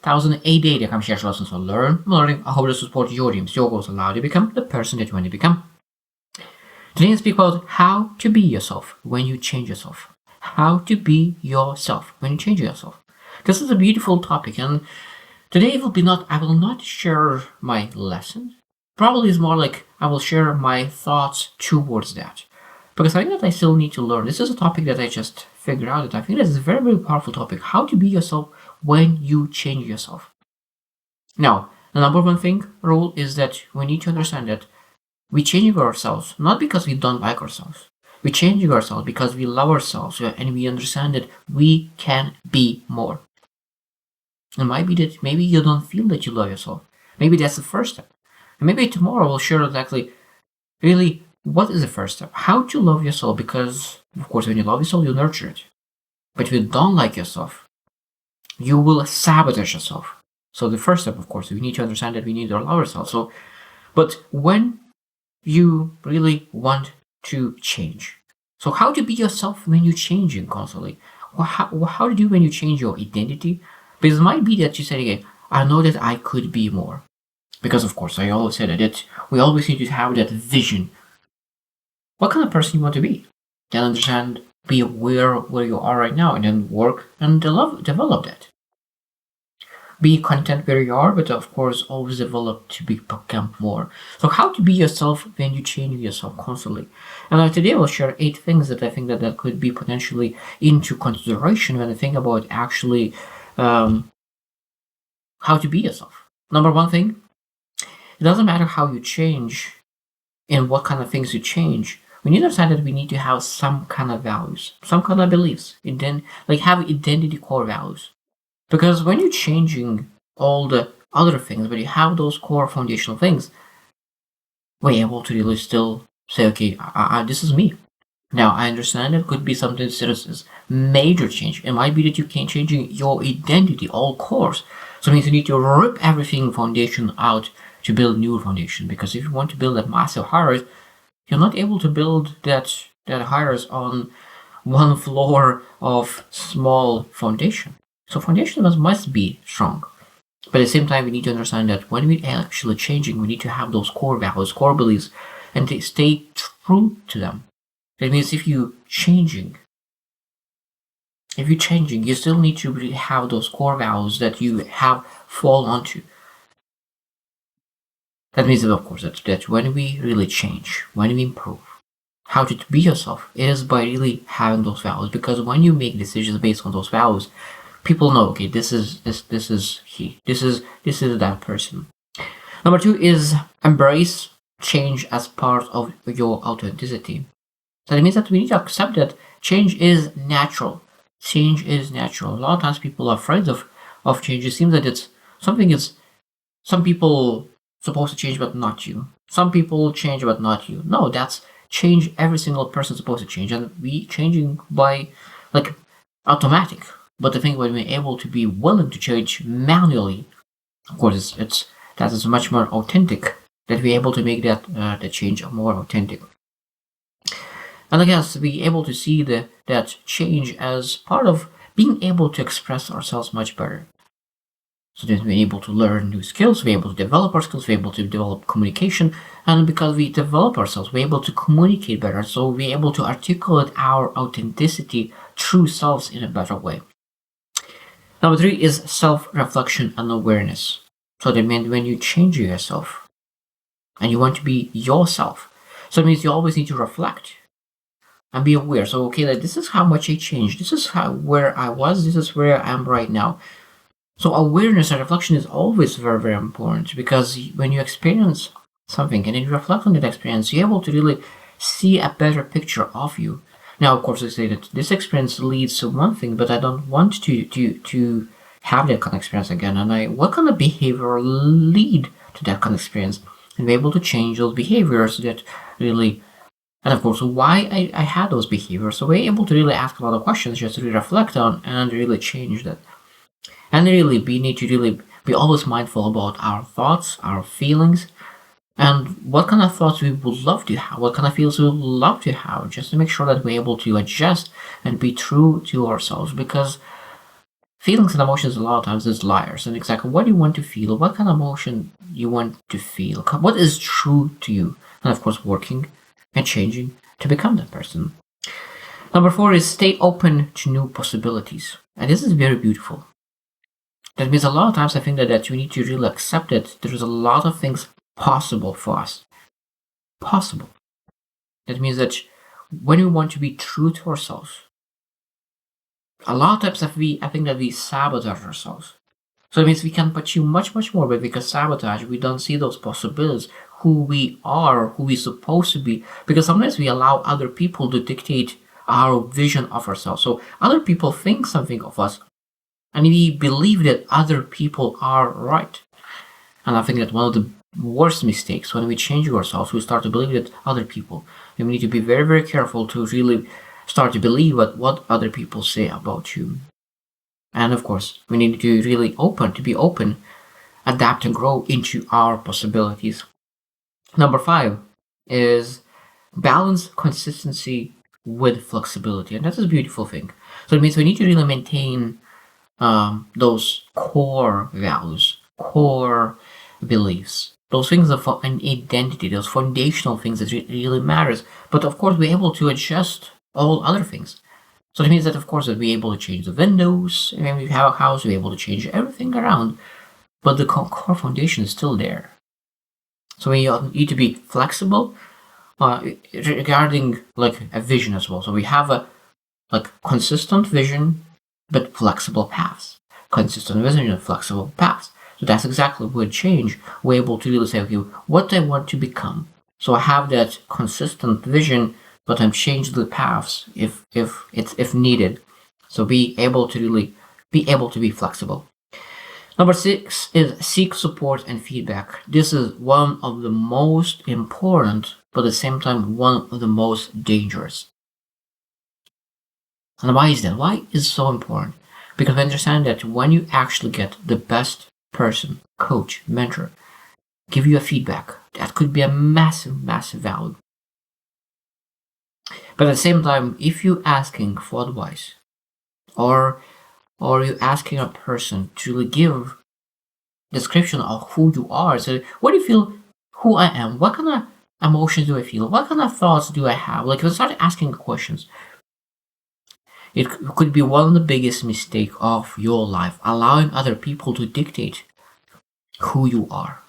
3088. I'm sharing lessons on learning. I hope to support your dreams, your goals, allow you to become the person that you want to become. Today I speak about how to be yourself when you change yourself. How to be yourself when you change yourself. This is a beautiful topic, and today I will not share my lesson. Probably it's more like I will share my thoughts towards that. Because I think that I still need to learn. This is a topic that I just figured out that I think this is a very, very powerful topic. How to be yourself when you change yourself. Now, the number one rule is that we need to understand that we change ourselves not because we don't like ourselves. We change ourselves because we love ourselves and we understand that we can be more. It might be that maybe you don't feel that you love yourself. Maybe that's the first step. And maybe tomorrow we'll share exactly really what is the first step. How to love yourself, because of course when you love yourself you nurture it. But if you don't like yourself, you will sabotage yourself. So the first step, of course, we need to understand that we need to love ourselves. But when you really want to change, so how to be yourself when you're changing constantly? How to do when you change your identity? Because it might be that you say, okay, I know that I could be more. Because of course, I always said that we always need to have that vision. What kind of person you want to be? Then understand, be aware of where you are right now, and then work and develop that. Be content where you are, but of course, always develop to become more. So how to be yourself when you change yourself constantly. And today I'll share 8 things that I think that could be potentially into consideration when I think about actually how to be yourself. Number one thing, it doesn't matter how you change and what kind of things you change. We need to understand that we need to have some kind of values, some kind of beliefs, and then have identity core values. Because when you're changing all the other things, but you have those core foundational things, we're able to really still say, okay, this is me. Now, I understand it could be something that is major change. It might be that you can't change your identity, all cores. So it means you need to rip everything foundation out to build new foundation. Because if you want to build a massive house, you're not able to build that house on one floor of small foundation. So foundation must be strong. But at the same time, we need to understand that when we're actually changing, we need to have those core values, core beliefs, and to stay true to them. That means if you're changing, you still need to really have those core values that you have fall onto. That means, of course, that when we really change, when we improve, how to be yourself is by really having those values. Because when you make decisions based on those values, people know, okay, this is he, this is that person. Number 2 is embrace change as part of your authenticity. So that means that we need to accept that change is natural. Change is natural. A lot of times people are afraid of change. It seems that it's some people supposed to change, but not you. Some people change, but not you. No, that's change. Every single person is supposed to change, and we changing by automatic. But the thing when we're able to be willing to change manually, of course, that is much more authentic. That we're able to make that change more authentic. And I guess be able to see that change as part of being able to express ourselves much better. So that we're able to learn new skills, we're able to develop our skills, we're able to develop communication, and because we develop ourselves, we're able to communicate better, so we're able to articulate our authenticity, true selves in a better way. Number 3 is self-reflection and awareness. So that means when you change yourself, and you want to be yourself, so it means you always need to reflect and be aware. So, okay, this is how much I changed. This is where I was. This is where I am right now. So awareness and reflection is always very, very important, because when you experience something and then you reflect on that experience, you're able to really see a better picture of you. Now, of course, I say that this experience leads to one thing, but I don't want to have that kind of experience again. And what kind of behavior lead to that kind of experience? And be able to change those behaviors that really. And of course, why I had those behaviors. So we're able to really ask a lot of questions just to really reflect on and really change that. And really, we need to really be always mindful about our thoughts, our feelings, and what kind of thoughts we would love to have, what kind of feelings we would love to have, just to make sure that we're able to adjust and be true to ourselves. Because feelings and emotions a lot of times is liars. And exactly what do you want to feel? What kind of emotion you want to feel? What is true to you? And of course, working and changing to become that person. Number 4 is stay open to new possibilities. And this is very beautiful. That means a lot of times I think that we need to really accept that there's a lot of things possible for us. Possible. That means that when we want to be true to ourselves, a lot of times I think that we sabotage ourselves. So it means we can pursue much, much more, but because sabotage, we don't see those possibilities, who we are, who we're supposed to be, because sometimes we allow other people to dictate our vision of ourselves. So other people think something of us, and we believe that other people are right. And I think that one of the worst mistakes when we change ourselves, we start to believe that other people. We need to be very, very careful to really start to believe what other people say about you. And of course, we need to really be open, adapt and grow into our possibilities. Number 5 is balance consistency with flexibility. And that's a beautiful thing. So it means we need to really maintain those core values, core beliefs, those things of an identity, those foundational things that really matters. But of course, we're able to adjust all other things. So it means that, of course, that we're able to change the windows. When we have a house, we're able to change everything around. But the core foundation is still there. So we need to be flexible regarding like a vision as well. So we have a consistent vision, but flexible paths. Consistent vision and flexible paths. So that's exactly what change. We're able to really say, okay, what do I want to become? So I have that consistent vision, but I'm changing the paths if needed. So be able to be flexible. Number 6 is seek support and feedback. This is one of the most important, but at the same time one of the most dangerous. And why is that? Why is it so important? Because I understand that when you actually get the best person, coach, mentor, give you a feedback, that could be a massive, massive value. But at the same time, if you're asking for advice, or you're asking a person to really give description of who you are, so what do you feel who I am? What kind of emotions do I feel? What kind of thoughts do I have? Like, if you start asking questions, it could be one of the biggest mistakes of your life, allowing other people to dictate who you are.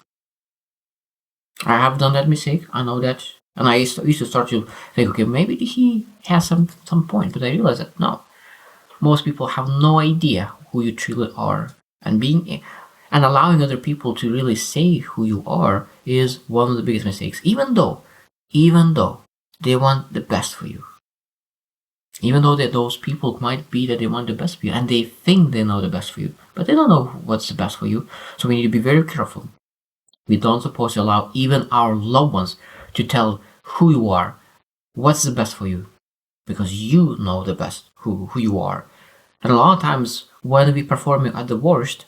I have done that mistake. I know that. And I used to start to think, okay, maybe he has some point. But I realized that no. Most people have no idea who you truly are. And allowing other people to really say who you are is one of the biggest mistakes. Even though they want the best for you. Even though that those people might be that they want the best for you and they think they know the best for you, but they don't know what's the best for you. So we need to be very careful. We don't supposed to allow even our loved ones to tell who you are, what's the best for you, because you know the best who you are. And a lot of times when we performing at the worst,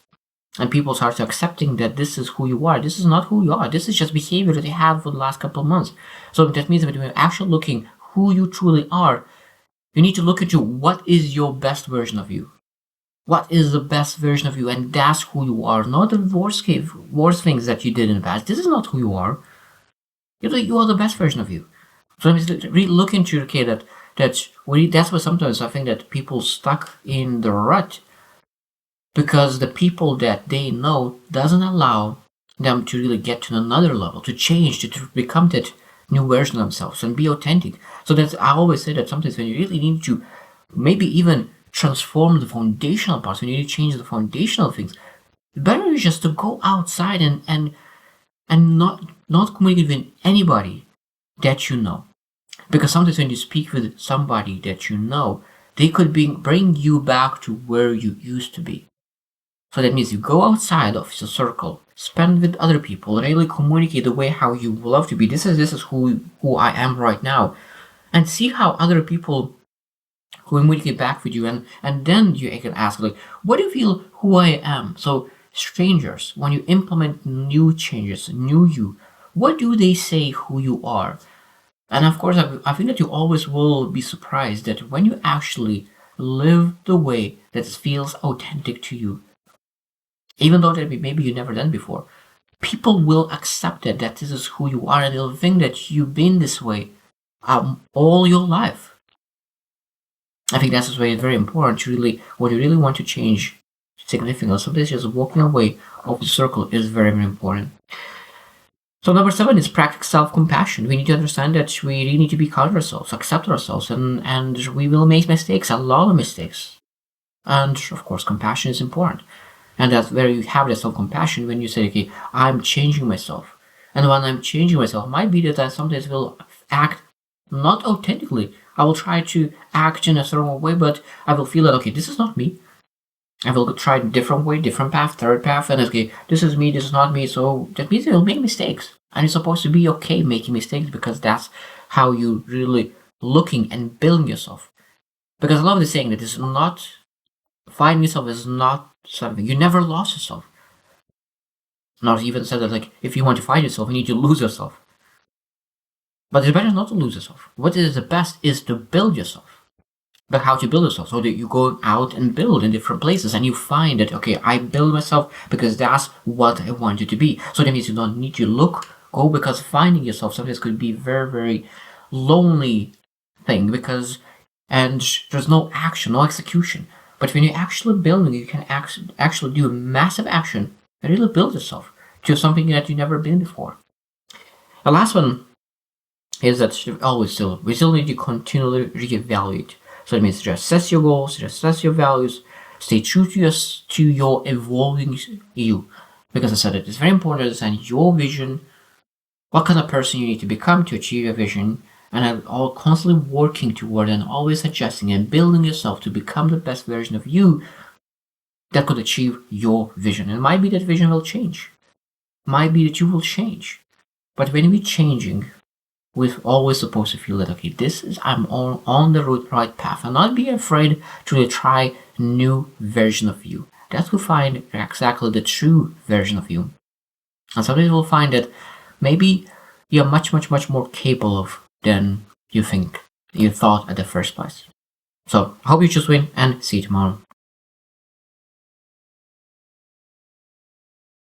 and people start accepting that this is who you are, this is not who you are, this is just behavior that they had for the last couple of months. So that means that when we're actually looking who you truly are, you need to look into what is your best version of you. What is the best version of you? And that's who you are, not the worst things that you did in the past. This is not who you are. You are the best version of you. So really look into, okay, that's why sometimes I think that people stuck in the rut, because the people that they know doesn't allow them to really get to another level, to change, to become that new version of themselves and be authentic. So that's, I always say that sometimes when you really need to maybe even transform the foundational parts, when you need to change the foundational things, better is just to go outside and not communicate with anybody that you know. Because sometimes when you speak with somebody that you know, they could bring you back to where you used to be. So that means you go outside of the circle, spend with other people, really communicate the way how you love to be. This is who I am right now, and see how other people communicate back with you, and then you can ask, like, what do you feel who I am? So strangers, when you implement new changes, new you, what do they say who you are? And of course, I think that you always will be surprised that when you actually live the way that feels authentic to you. Even though that maybe you never done before. People will accept it, that this is who you are, and they'll think that you've been this way all your life. I think that's why it's very important to really, when you really want to change significantly, sometimes just walking away of the circle is very, very important. So number 7 is practice self-compassion. We need to understand that we really need to be kind to ourselves, accept ourselves, and we will make mistakes, a lot of mistakes. And of course, compassion is important. And that's where you have that self-compassion when you say, okay, I'm changing myself. And when I'm changing myself, it might be that I sometimes will act not authentically. I will try to act in a certain way, but I will feel that, okay, this is not me. I will try a different way, different path, third path, and okay, this is me, this is not me. So that means you'll make mistakes. And it's supposed to be okay making mistakes, because that's how you really looking and building yourself. Because I love the saying that it's not, finding yourself is not something. You never lost yourself. Not even said that, like, if you want to find yourself, you need to lose yourself. But it's better not to lose yourself. What is the best is to build yourself. But how to build yourself? So that you go out and build in different places, and you find that, okay, I build myself because that's what I want it to be. So that means you don't need to go, because finding yourself sometimes could be very, very lonely thing, because, and there's no action, no execution. But when you're actually building, you can actually do a massive action and really build yourself to something that you've never been before. The last one is that we still need to continually reevaluate. So it means to assess your goals, to assess your values, stay true to your evolving you. Because I said it's very important to understand your vision, what kind of person you need to become to achieve your vision, and all constantly working toward and always adjusting and building yourself to become the best version of you that could achieve your vision. And it might be that vision will change. It might be that you will change. But when we're changing, we're always supposed to feel that, okay, I'm on the right path, and not be afraid to really try new version of you. That will find exactly the true version of you. And sometimes we'll find that maybe you're much, much, much more capable of than you thought at the first place. So I hope you just win, and see you tomorrow.